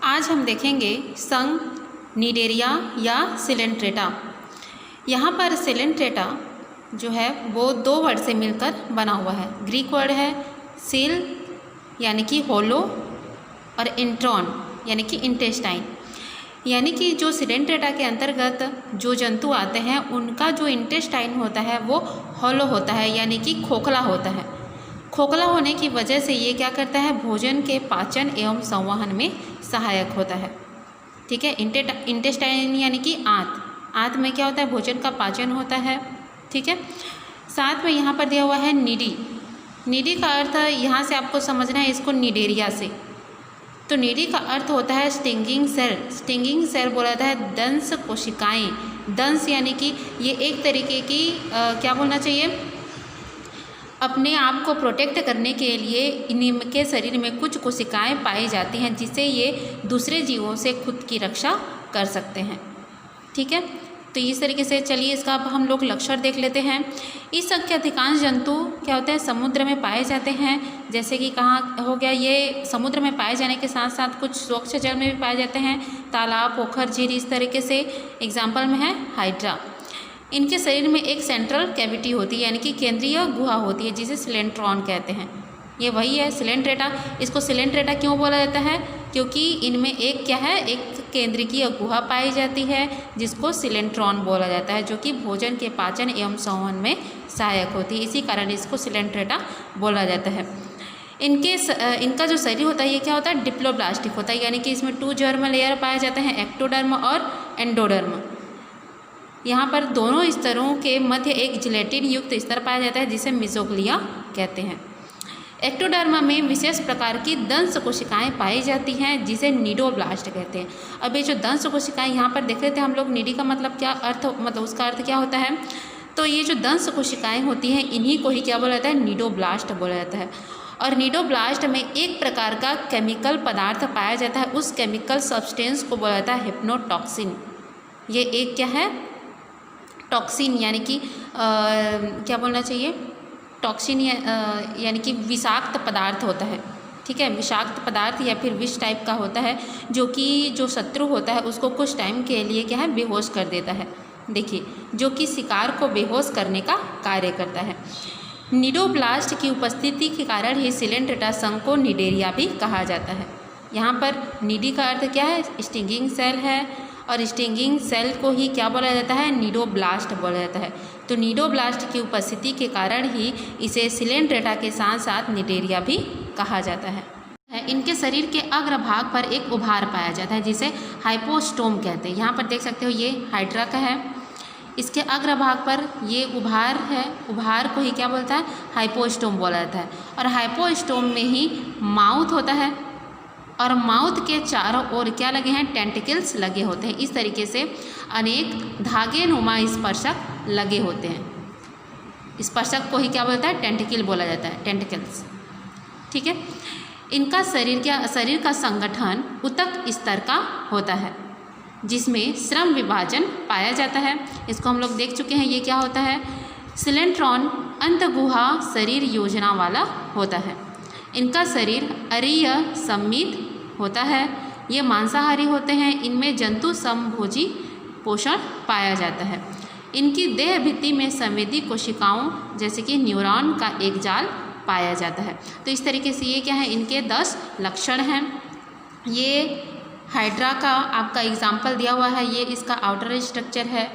आज हम देखेंगे संघ, निडेरिया या सिलेंट्रेटा। यहाँ पर सिलेंट्रेटा जो है वो दो वर्ड से मिलकर बना हुआ है। ग्रीक वर्ड है सिल यानी कि होलो और इंट्रॉन यानी कि इंटेस्टाइन, यानी कि जो सिलेंट्रेटा के अंतर्गत जो जंतु आते हैं उनका जो इंटेस्टाइन होता है वो होलो होता है यानी कि खोखला होता है। खोखला होने की वजह से ये क्या करता है, भोजन के पाचन एवं संवहन में सहायक होता है। ठीक है, इंटेस्टाइन यानी कि आंत में क्या होता है, भोजन का पाचन होता है। ठीक है, साथ में यहाँ पर दिया हुआ है नीडी का अर्थ यहाँ से आपको समझना है इसको निडेरिया से। तो नीडी का अर्थ होता है स्टिंगिंग सेल बोला जाता है दंश कोशिकाएं। दंश यानी कि ये एक तरीके की क्या बोलना चाहिए, अपने आप को प्रोटेक्ट करने के लिए इनके शरीर में कुछ कोशिकाएं पाई जाती हैं जिससे ये दूसरे जीवों से खुद की रक्षा कर सकते हैं। ठीक है, तो इस तरीके से चलिए इसका अब हम लोग लक्षण देख लेते हैं। इस संघ के अधिकांश जंतु क्या होते हैं, समुद्र में पाए जाते हैं। जैसे कि कहाँ हो गया, ये समुद्र में पाए जाने के साथ साथ कुछ स्वच्छ जल में भी पाए जाते हैं, तालाब, पोखर, झील, इस तरीके से। एग्जाम्पल में है हाइड्रा। इनके शरीर में एक सेंट्रल कैविटी होती है यानी कि केंद्रीय गुहा होती है जिसे सिलेंट्रॉन कहते हैं। ये वही है सिलेंट्रेटा। इसको सिलेंट्रेटा क्यों बोला जाता है, क्योंकि इनमें एक क्या है, एक केंद्रीय गुहा पाई जाती है जिसको सिलेंट्रॉन बोला जाता है, जो कि भोजन के पाचन एवं संवहन में सहायक होती है। इसी कारण इसको सिलेंट्रेटा बोला जाता है। इनका जो शरीर होता है ये क्या होता है, डिप्लोब्लास्टिक होता है, यानी कि इसमें 2 जर्म लेयर पाए जाते हैं, एक्टोडर्म और एंडोडर्म। यहाँ पर दोनों स्तरों के मध्य एक जिलेटिन युक्त स्तर पाया जाता है जिसे मिजोग्लिया कहते हैं। एक्टोडर्म में विशेष प्रकार की दंश कोशिकाएं पाई जाती हैं जिसे निडोब्लास्ट कहते हैं। अब ये जो दंश कोशिकाएं यहाँ पर देख रहे थे हम लोग, निडी का मतलब क्या अर्थ, मतलब उसका अर्थ क्या होता है, तो ये जो दंश कोशिकाएं होती हैं इन्हीं को ही क्या बोला जाता है, निडोब्लास्ट बोला जाता है। और निडोब्लास्ट में एक प्रकार का केमिकल पदार्थ पाया जाता है, उस केमिकल सब्सटेंस को बोला जाता है हिप्नोटॉक्सिन। ये एक क्या है, टॉक्सिन यानी कि क्या बोलना चाहिए, टॉक्सिन यानी कि विषाक्त पदार्थ होता है। ठीक है, विषाक्त पदार्थ या फिर विष टाइप का होता है जो कि जो शत्रु होता है उसको कुछ टाइम के लिए क्या है, बेहोश कर देता है। देखिए, जो कि शिकार को बेहोश करने का कार्य करता है। निडोब्लास्ट की उपस्थिति के कारण ही सिलेंट्रेटा संघ को निडेरिया भी कहा जाता है। यहाँ पर निडी का अर्थ क्या है, स्टिंगिंग सेल है, और स्टिंगिंग सेल को ही क्या बोला जाता है, निडोब्लास्ट बोला जाता है। तो निडोब्लास्ट की उपस्थिति के कारण ही इसे सिलेंट्रेटा के साथ साथ निडेरिया भी कहा जाता है। इनके शरीर के अग्रभाग पर एक उभार पाया जाता है जिसे हाइपोस्टोम कहते हैं। यहाँ पर देख सकते हो ये हाइड्रा का है, इसके अग्रभाग पर ये उभार है, उभार को ही क्या बोलता है, हाइपोस्टोम बोला जाता है। और हाइपोस्टोम में ही माउथ होता है और माउथ के चारों ओर क्या लगे हैं, टेंटिकल्स लगे होते हैं। इस तरीके से अनेक धागे नुमा स्पर्शक लगे होते हैं। स्पर्शक को ही क्या बोलता है, टेंटिकल बोला जाता है, टेंटिकल्स। ठीक है, इनका शरीर का संगठन उतक स्तर का होता है जिसमें श्रम विभाजन पाया जाता है। इसको हम लोग देख चुके हैं, ये क्या होता है, सिलेंट्रॉन अंतगुहा शरीर योजना वाला होता है। इनका शरीर अरीय सममित होता है, ये मांसाहारी होते हैं, इनमें जंतु समभोजी पोषण पाया जाता है। इनकी देह भित्ति में संवेदी कोशिकाओं जैसे कि न्यूरॉन का एक जाल पाया जाता है। तो इस तरीके से ये क्या है, इनके 10 लक्षण हैं। ये हाइड्रा का आपका एग्जाम्पल दिया हुआ है, ये इसका आउटर स्ट्रक्चर है।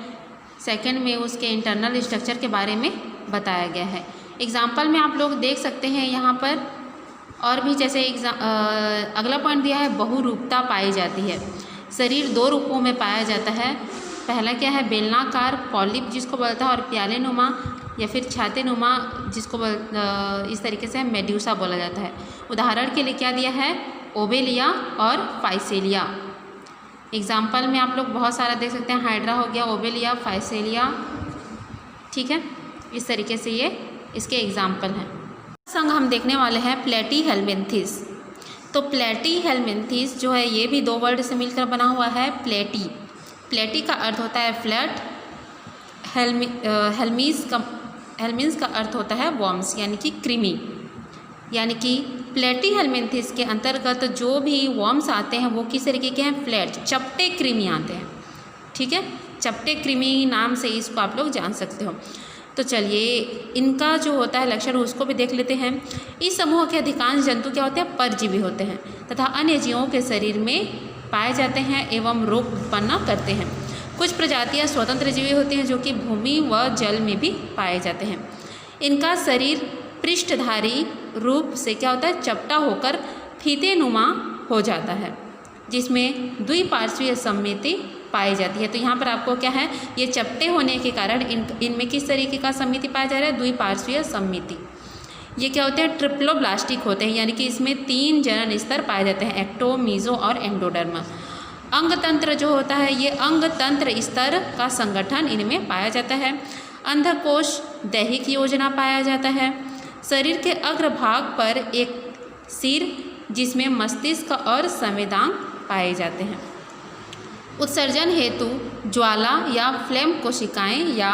सेकंड में उसके इंटरनल स्ट्रक्चर के बारे में बताया गया है। एग्जाम्पल में आप लोग देख सकते हैं यहाँ पर और भी, जैसे अगला पॉइंट दिया है, बहुरूपता पाई जाती है। शरीर 2 रूपों में पाया जाता है। पहला क्या है, बेलनाकार पॉलिप जिसको बोलता है, और प्यालेनुमा या फिर छातेनुमा जिसको इस तरीके से मेड्यूसा बोला जाता है। उदाहरण के लिए क्या दिया है, ओबेलिया और फाइसेलिया। एग्जाम्पल में आप लोग बहुत सारा देख सकते हैं, हाइड्रा हो गया, ओबेलिया, फाइसेलिया। ठीक है, इस तरीके से ये इसके एग्जाम्पल हैं। संघ हम देखने वाले हैं प्लेटीहेल्मिन्थेस। तो प्लेटीहेल्मिन्थेस जो है ये भी 2 वर्ड से मिलकर बना हुआ है। प्लेटी का अर्थ होता है फ्लैट, हेल्मीन्स का अर्थ होता है वॉर्म्स यानी कि कृमि, यानी कि प्लेटीहेल्मिन्थेस के अंतर्गत जो भी वर्म्स आते हैं वो किस तरीके के हैं, फ्लैट चपटे कृमि आते हैं। ठीक है, चपटे कृमि नाम से इसको आप लोग जान सकते हो। तो चलिए इनका जो होता है लक्षण उसको भी देख लेते हैं। इस समूह के अधिकांश जंतु क्या होते हैं, परजीवी होते हैं तथा अन्य जीवों के शरीर में पाए जाते हैं एवं रोग उत्पन्न करते हैं। कुछ प्रजातियां स्वतंत्र जीवी होती हैं जो कि भूमि व जल में भी पाए जाते हैं। इनका शरीर पृष्ठधारी रूप से क्या होता है, चपटा होकर फीतेनुमा हो जाता है, जिसमें द्विपार्श्वीय सममिति पाई जाती है। तो यहाँ पर आपको क्या है, ये चपटे होने के कारण इनमें किस तरीके का सममिति पाया जा रहा है, द्विपार्श्वीय सममिति। ये क्या होते हैं, ट्रिप्लोब्लास्टिक होते हैं, यानी कि इसमें 3 जनन स्तर पाए जाते हैं, एक्टो, मीजो और एंडोडर्मा। अंग तंत्र जो होता है ये अंग तंत्र स्तर का संगठन इनमें पाया जाता है। अंधकोश दैहिक योजना पाया जाता है। शरीर के अग्रभाग पर एक सिर जिसमें मस्तिष्क और संवेदांग पाए जाते हैं। उत्सर्जन हेतु ज्वाला या फ्लेम कोशिकाएं या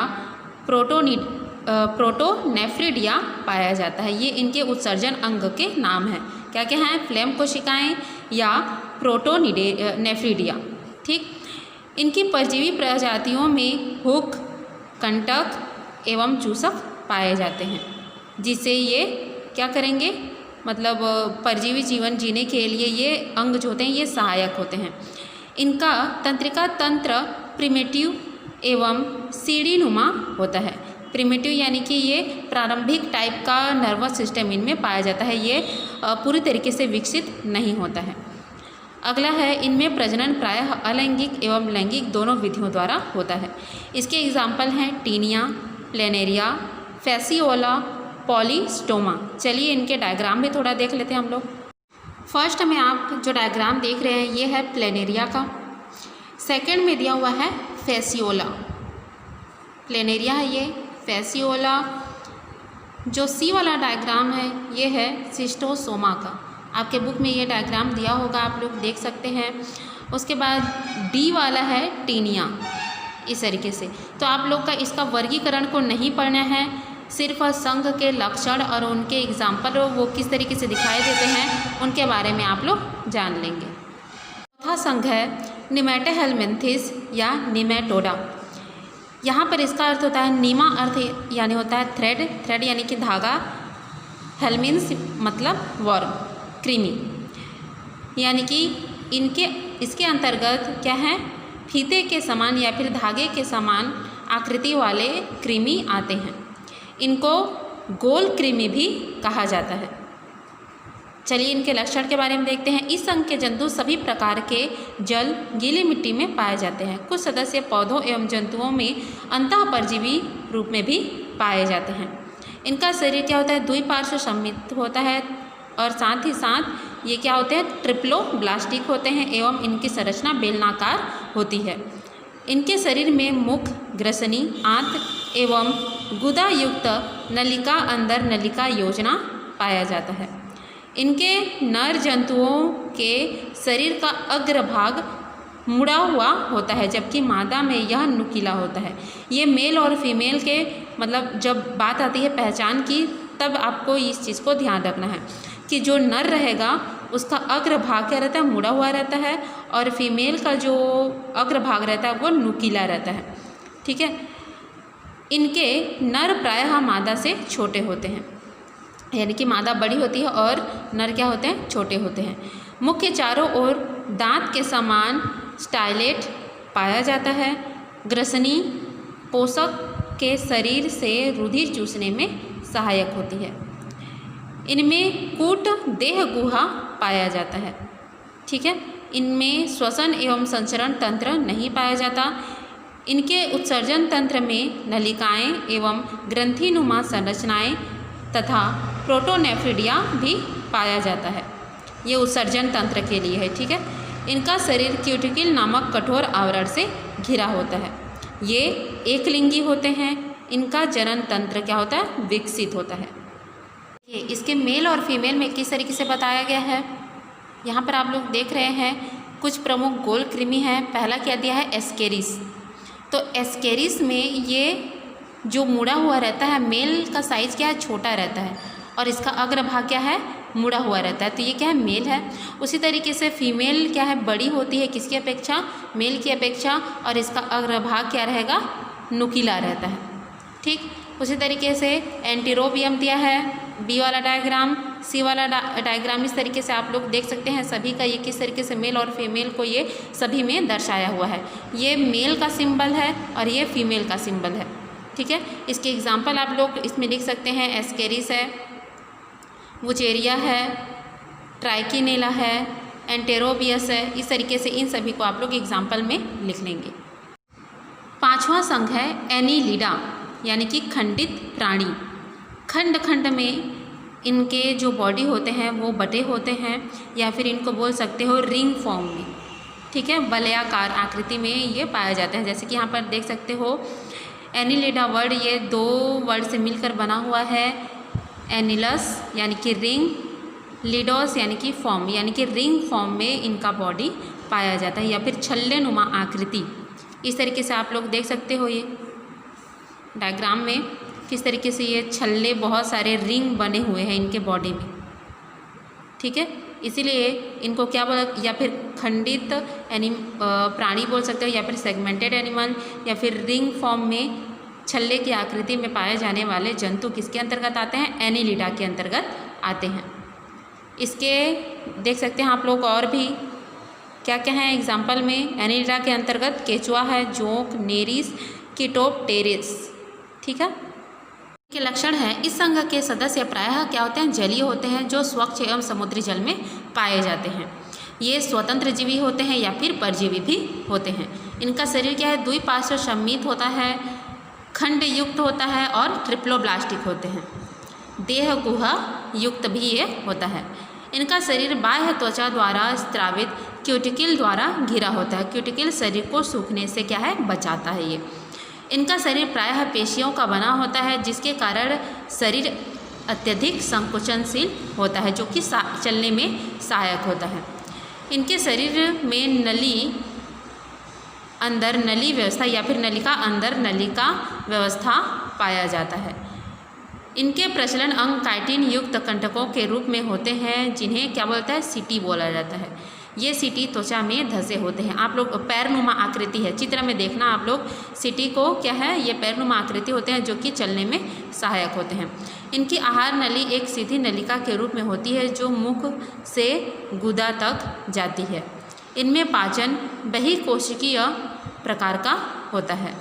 प्रोटोनेफ्रिडिया पाया जाता है। ये इनके उत्सर्जन अंग के नाम हैं। क्या क्या हैं, फ्लेम कोशिकाएं या प्रोटोनेफ्रिडिया। ठीक, इनकी परजीवी प्रजातियों में हुक, कंटक एवं चूसक पाए जाते हैं, जिससे ये क्या करेंगे, मतलब परजीवी जीवन जीने के लिए ये अंग जो होते हैं ये सहायक होते हैं। इनका तंत्रिका तंत्र प्रिमिटिव एवं सीढ़ीनुमा होता है। प्रिमिटिव यानी कि ये प्रारंभिक टाइप का नर्वस सिस्टम इनमें पाया जाता है, ये पूरी तरीके से विकसित नहीं होता है। अगला है, इनमें प्रजनन प्रायः अलैंगिक एवं लैंगिक दोनों विधियों द्वारा होता है। इसके एग्जाम्पल हैं टीनिया, प्लेनेरिया, फैसियोला, पॉलीस्टोमा। चलिए इनके डायग्राम भी थोड़ा देख लेते हैं हम लोग। फर्स्ट में आप जो डायग्राम देख रहे हैं ये है प्लेनेरिया का। सेकंड में दिया हुआ है फैसियोला। प्लेनेरिया है ये, फैसियोला जो सी वाला डायग्राम है ये है सिस्टोसोमा का। आपके बुक में ये डायग्राम दिया होगा, आप लोग देख सकते हैं। उसके बाद डी वाला है टीनिया, इस तरीके से। तो आप लोग का इसका वर्गीकरण को नहीं पढ़ना है, सिर्फ संघ के लक्षण और उनके एग्जाम्पल वो किस तरीके से दिखाई देते हैं उनके बारे में आप लोग जान लेंगे। चौथा संघ है निमेटोहेल्मिन्थेस या निमेटोडा। यहाँ पर इसका अर्थ होता है नीमा, अर्थ यानी होता है थ्रेड, थ्रेड यानी कि धागा, हेल्मिन्स मतलब वर्म, कृमि, यानी कि इसके अंतर्गत क्या है, फीते के समान या फिर धागे के समान आकृति वाले कृमि आते हैं। इनको गोल कृमि भी कहा जाता है। चलिए इनके लक्षण के बारे में देखते हैं। इस संघ के जंतु सभी प्रकार के जल, गीली मिट्टी में पाए जाते हैं। कुछ सदस्य पौधों एवं जंतुओं में अंतःपरजीवी रूप में भी पाए जाते हैं। इनका शरीर क्या होता है, द्विपार्श्व सममित होता है और साथ ही साथ ये क्या होते हैं, ट्रिप्लोब्लास्टिक होते हैं एवं इनकी संरचना बेलनाकार होती है। इनके शरीर में मुख, ग्रसनी, आंत एवं गुदा युक्त नलिका अंदर नलिका योजना पाया जाता है। इनके नर जंतुओं के शरीर का अग्रभाग मुड़ा हुआ होता है, जबकि मादा में यह नुकीला होता है। ये मेल और फीमेल के मतलब जब बात आती है पहचान की, तब आपको इस चीज़ को ध्यान रखना है कि जो नर रहेगा उसका अग्रभाग क्या रहता है, मुड़ा हुआ रहता है, और फीमेल का जो अग्रभाग रहता है वो नुकीला रहता है। ठीक है, इनके नर प्रायः मादा से छोटे होते हैं, यानी कि मादा बड़ी होती है और नर क्या होते हैं, छोटे होते हैं। मुख के चारों ओर दांत के समान स्टाइलेट पाया जाता है। ग्रसनी पोषक के शरीर से रुधिर चूसने में सहायक होती है। इनमें कूट देह गुहा पाया जाता है। ठीक है, इनमें श्वसन एवं संचरण तंत्र नहीं पाया जाता। इनके उत्सर्जन तंत्र में नलिकाएं एवं ग्रंथिनुमा संरचनाएं तथा प्रोटोनेफ्रिडिया भी पाया जाता है। ये उत्सर्जन तंत्र के लिए है। ठीक है, इनका शरीर क्यूटिकल नामक कठोर आवरण से घिरा होता है। ये एकलिंगी होते हैं। इनका जनन तंत्र क्या होता है, विकसित होता है। ये इसके मेल और फीमेल में किस तरीके से बताया गया है, यहाँ पर आप लोग देख रहे हैं। कुछ प्रमुख गोल कृमि हैं। पहला क्या दिया है, एस्केरिस। तो एस्केरिस में ये जो मुड़ा हुआ रहता है, मेल का साइज क्या है, छोटा रहता है, और इसका अग्रभाग क्या है, मुड़ा हुआ रहता है, तो ये क्या है, मेल है। उसी तरीके से फीमेल क्या है, बड़ी होती है किसकी अपेक्षा, मेल की अपेक्षा, और इसका अग्रभाग क्या रहेगा, नुकीला रहता है। ठीक, उसी तरीके से एंटीरोपियम दिया है, बी वाला डायग्राम, सी वाला डायग्राम, इस तरीके से आप लोग देख सकते हैं सभी का ये किस तरीके से मेल और फीमेल को ये सभी में दर्शाया हुआ है। ये मेल का सिंबल है और ये फीमेल का सिंबल है। ठीक है, इसके एग्जाम्पल आप लोग इसमें लिख सकते हैं, एस्केरिस है, वुचेरिया है, ट्राइकिनेला है, एंटेरोबियस है। इस तरीके से इन सभी को आप लोग एग्जाम्पल में लिख लेंगे। पांचवा संघ है एनीलिडा, यानी कि खंडित प्राणी। खंड खंड में इनके जो बॉडी होते हैं वो बटे होते हैं, या फिर इनको बोल सकते हो रिंग फॉर्म में। ठीक है, वलयाकार आकृति में ये पाया जाता है। जैसे कि यहाँ पर देख सकते हो एनीलिडा वर्ड, ये दो वर्ड से मिलकर बना हुआ है। एनिलस यानी कि रिंग, लिडोस यानी कि फॉर्म, यानी कि रिंग फॉर्म में इनका बॉडी पाया जाता है, या फिर छल्ले नुमा आकृति। इस तरीके से आप लोग देख सकते हो ये डायग्राम में किस तरीके से ये छल्ले बहुत सारे रिंग बने हुए हैं इनके बॉडी में। ठीक है, इसीलिए इनको क्या बोला, या फिर खंडित प्राणी बोल सकते हो, या फिर सेगमेंटेड एनिमल, या फिर रिंग फॉर्म में छल्ले की आकृति में पाए जाने वाले जंतु किसके अंतर्गत आते हैं, एनीलिडा के अंतर्गत आते हैं। इसके देख सकते हैं आप लोग और भी क्या क्या है एग्जाम्पल में। एनीलिडा के अंतर्गत केचुआ है, जोंक, नेरिस, कीटोप्टेरिस। ठीक है, के लक्षण है, इस संघ के सदस्य प्रायः क्या होते हैं, जलीय होते हैं, जो स्वच्छ एवं समुद्री जल में पाए जाते हैं। ये स्वतंत्र जीवी होते हैं या फिर परजीवी भी होते हैं। इनका शरीर क्या है, द्विपार्श्व सम्मित होता है, खंड युक्त होता है और ट्रिप्लोब्लास्टिक होते हैं। देह गुहा युक्त भी ये होता है। इनका शरीर बाह्य त्वचा द्वारा स्त्रावित क्यूटिकल द्वारा घिरा होता है। क्यूटिकल शरीर को सूखने से क्या है, बचाता है ये। इनका शरीर प्रायः पेशियों का बना होता है, जिसके कारण शरीर अत्यधिक संकुचनशील होता है, जो कि चलने में सहायक होता है। इनके शरीर में नली अंदर नली व्यवस्था या फिर नलिका अंदर नलिका व्यवस्था पाया जाता है। इनके प्रचलन अंग काइटिन युक्त कंटकों के रूप में होते हैं, जिन्हें क्या बोलता है, सीटी बोला जाता है। ये सीटी त्वचा में धंसे होते हैं। आप लोग पैरनुमा आकृति है, चित्र में देखना आप लोग, सीटी को क्या है, ये पैरनुमा आकृति होते हैं जो कि चलने में सहायक होते हैं। इनकी आहार नली एक सीधी नलिका के रूप में होती है, जो मुख से गुदा तक जाती है। इनमें पाचन बहिकोशिकीय प्रकार का होता है।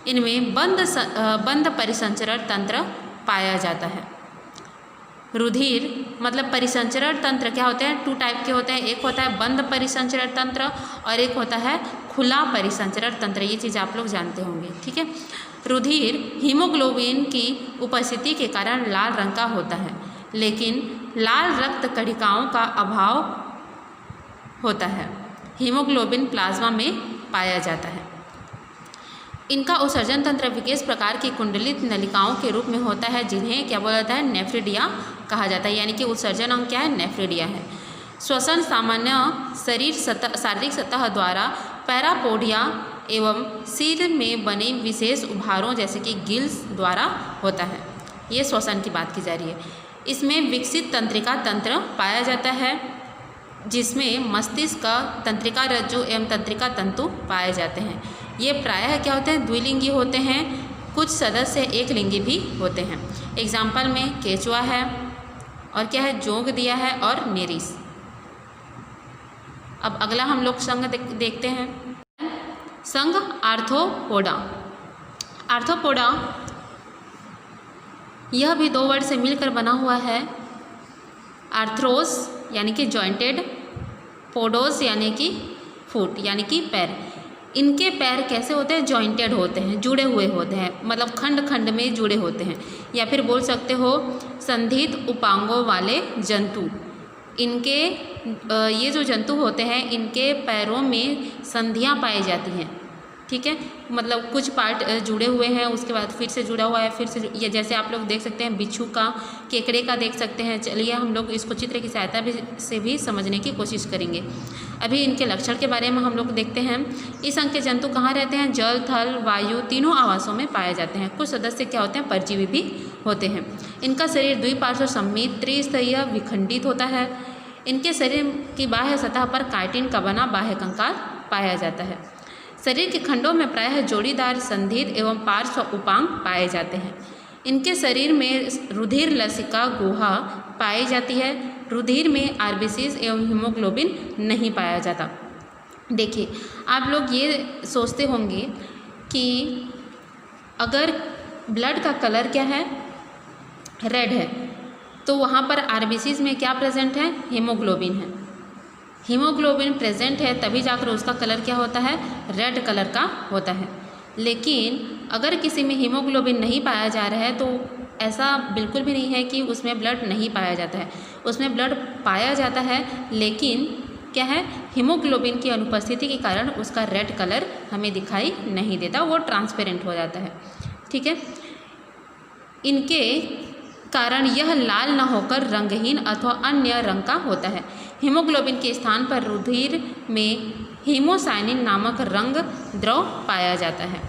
इनमें बंद परिसंचरण तंत्र पाया जाता है। रुधिर मतलब परिसंचरण तंत्र क्या होते हैं, 2 टाइप के होते हैं। एक होता है बंद परिसंचरण तंत्र और एक होता है खुला परिसंचरण तंत्र। ये चीज़ आप लोग जानते होंगे। ठीक है, रुधिर हीमोग्लोबिन की उपस्थिति के कारण लाल रंग का होता है, लेकिन लाल रक्त कणिकाओं का अभाव होता है। हीमोग्लोबिन प्लाज्मा में पाया जाता है। इनका उत्सर्जन तंत्र विशेष प्रकार की कुंडलित नलिकाओं के रूप में होता है, जिन्हें क्या बोला जाता है, नेफ्रिडिया कहा जाता है। यानी कि उत्सर्जन अंग क्या है, नेफ्रिडिया है। श्वसन सामान्य शारीरिक सतह द्वारा पैरापोडिया एवं सिर में बने विशेष उभारों जैसे कि गिल्स द्वारा होता है। ये श्वसन की बात की जा रही है। इसमें विकसित तंत्रिका तंत्र पाया जाता है, जिसमें मस्तिष्क का तंत्रिका रज्जु एवं तंत्रिका तंतु पाए जाते हैं। ये प्रायः क्या होते हैं, द्विलिंगी होते हैं। कुछ सदस्य एक लिंगी भी होते हैं। एग्जाम्पल में केचुआ है और क्या है, जोंक दिया है और नेरिस। अब अगला हम लोग संघ देखते हैं। संघ आर्थ्रोपोडा। आर्थ्रोपोडा यह भी 2 वर्ड से मिलकर बना हुआ है। आर्थ्रोस यानी कि जॉइंटेड, पोडोस यानी कि फुट यानी कि पैर। इनके पैर कैसे होते हैं, जॉइंटेड होते हैं, जुड़े हुए होते हैं, मतलब खंड खंड में जुड़े होते हैं, या फिर बोल सकते हो संधित उपांगों वाले जंतु। इनके ये जो जंतु होते हैं, इनके पैरों में संधियां पाई जाती हैं। ठीक है, मतलब कुछ पार्ट जुड़े हुए हैं, उसके बाद फिर से जुड़ा हुआ है, फिर से ये जैसे आप लोग देख सकते हैं बिच्छू का, केकड़े का देख सकते हैं। चलिए हम लोग इसको चित्र की सहायता से भी समझने की कोशिश करेंगे। अभी इनके लक्षण के बारे में हम लोग देखते हैं। इस अंग के जंतु कहाँ रहते हैं, जल, थल, वायु तीनों आवासों में पाए जाते हैं। कुछ सदस्य क्या होते हैं, परजीवी भी होते हैं। इनका शरीर द्विपार्श्व सममित त्रिस्तरीय विखंडित होता है। इनके शरीर की बाह्य सतह पर काइटिन का बना बाह्य कंकाल पाया जाता है। शरीर के खंडों में प्रायः जोड़ीदार संधित एवं पार्श्व उपांग पाए जाते हैं। इनके शरीर में रुधिर लसिका गुहा पाई जाती है। रुधिर में आरबीसीज एवं हीमोग्लोबिन नहीं पाया जाता। देखिए, आप लोग ये सोचते होंगे कि अगर ब्लड का कलर क्या है, रेड है, तो वहाँ पर आरबीसीज में क्या प्रेजेंट है, हीमोग्लोबिन है। हीमोग्लोबिन प्रेजेंट है तभी जाकर उसका कलर क्या होता है, रेड कलर का होता है। लेकिन अगर किसी में हीमोग्लोबिन नहीं पाया जा रहा है तो ऐसा बिल्कुल भी नहीं है कि उसमें ब्लड नहीं पाया जाता है, उसमें ब्लड पाया जाता है, लेकिन क्या है, हीमोग्लोबिन की अनुपस्थिति के कारण उसका रेड कलर हमें दिखाई नहीं देता, वो ट्रांसपेरेंट हो जाता है। ठीक है, इनके कारण यह लाल न होकर रंगहीन अथवा अन्य रंग का होता है। हीमोग्लोबिन के स्थान पर रुधिर में हीमोसाइनिन नामक रंग द्रव पाया जाता है।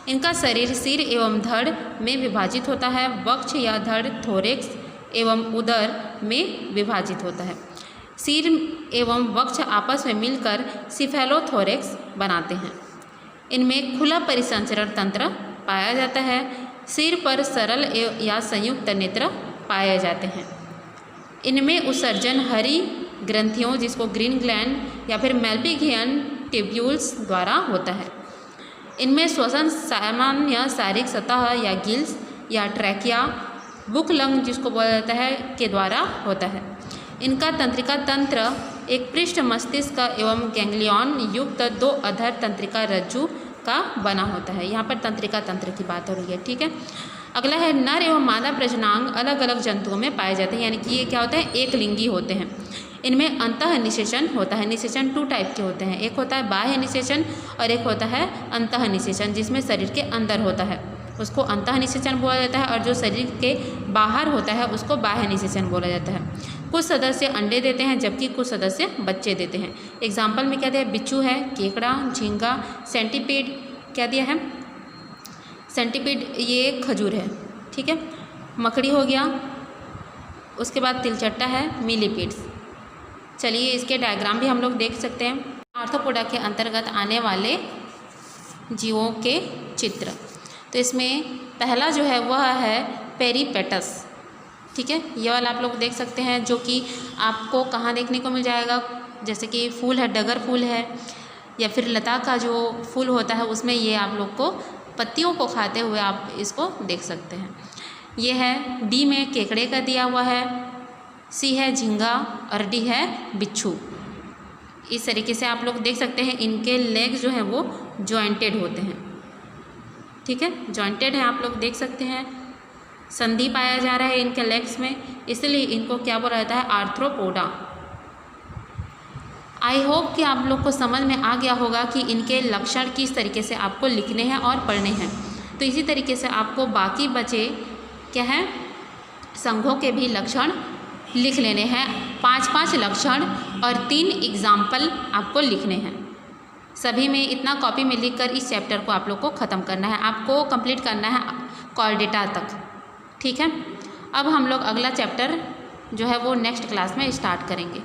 इनका शरीर सिर एवं धड़ में विभाजित होता है। वक्ष या धड़ थोरेक्स एवं उदर में विभाजित होता है। सिर एवं वक्ष आपस में मिलकर सिफेलोथोरेक्स बनाते हैं। इनमें खुला परिसंचरण तंत्र पाया जाता है। सिर पर सरल या संयुक्त नेत्र पाए जाते हैं। इनमें उत्सर्जन हरी ग्रंथियों, जिसको ग्रीन ग्लैंड या फिर मेल्पिघियन ट्यूब्यूल्स द्वारा होता है। इनमें श्वसन सामान्य शारीरिक सतह या गिल्स या ट्रैकिया, बुक लंग जिसको बोला जाता है, के द्वारा होता है। इनका तंत्रिका तंत्र एक पृष्ठ मस्तिष्क एवं गैंग्लियन युक्त दो अधर तंत्रिका रज्जु का बना होता है। यहाँ पर तंत्रिका तंत्र की बात हो रही है। ठीक है, अगला है नर एवं मादा प्रजनांग अलग अलग जंतुओं में पाए जाते हैं, यानी कि ये क्या होता है, एक लिंगी होते हैं। इनमें अंतः निषेचन होता है। निषेचन 2 टाइप के होते हैं, एक होता है बाह्य निषेचन और एक होता है अंतः निषेचन, जिसमें शरीर के अंदर होता है, उसको अंतः निषेचन बोला जाता है, और जो शरीर के बाहर होता है उसको बाह्य निषेचन बोला जाता है। कुछ सदस्य अंडे देते हैं जबकि कुछ सदस्य बच्चे देते हैं। एग्जाम्पल में क्या दिया है, बिच्छू है, केकड़ा, झींगा, सेंटीपीड, क्या दिया है, सेंटीपीड ये खजूर है। ठीक है, मकड़ी हो गया, उसके बाद तिलचट्टा है, मिलीपीड्स। चलिए इसके डायग्राम भी हम लोग देख सकते हैं। आर्थ्रोपोडा के अंतर्गत आने वाले जीवों के चित्र, तो इसमें पहला जो है वह है पेरीपेटस। ठीक है, ये वाला आप लोग देख सकते हैं, जो कि आपको कहाँ देखने को मिल जाएगा, जैसे कि फूल है, डगर फूल है, या फिर लता का जो फूल होता है उसमें ये आप लोग को पत्तियों को खाते हुए आप इसको देख सकते हैं। ये है, डी में केकड़े का दिया हुआ है, सी है झींगा और डी है बिच्छू। इस तरीके से आप लोग देख सकते हैं। इनके लेग्स जो हैं वो जॉइंटेड होते हैं। ठीक है, जॉइंटेड है, आप लोग देख सकते हैं। संधि पाया जा रहा है इनके लेग्स में, इसलिए इनको क्या बोला जाता है, आर्थ्रोपोडा। आई होप कि आप लोग को समझ में आ गया होगा कि इनके लक्षण किस तरीके से आपको लिखने हैं और पढ़ने हैं। तो इसी तरीके से आपको बाकी बचे क्या है, संघों के भी लक्षण लिख लेने हैं। 5-5 लक्षण और 3 एग्जाम्पल आपको लिखने हैं। सभी में इतना कॉपी में लिखकर इस चैप्टर को आप लोग को ख़त्म करना है, आपको कंप्लीट करना है कॉर्डेटा तक। ठीक है, अब हम लोग अगला चैप्टर जो है वो नेक्स्ट क्लास में स्टार्ट करेंगे।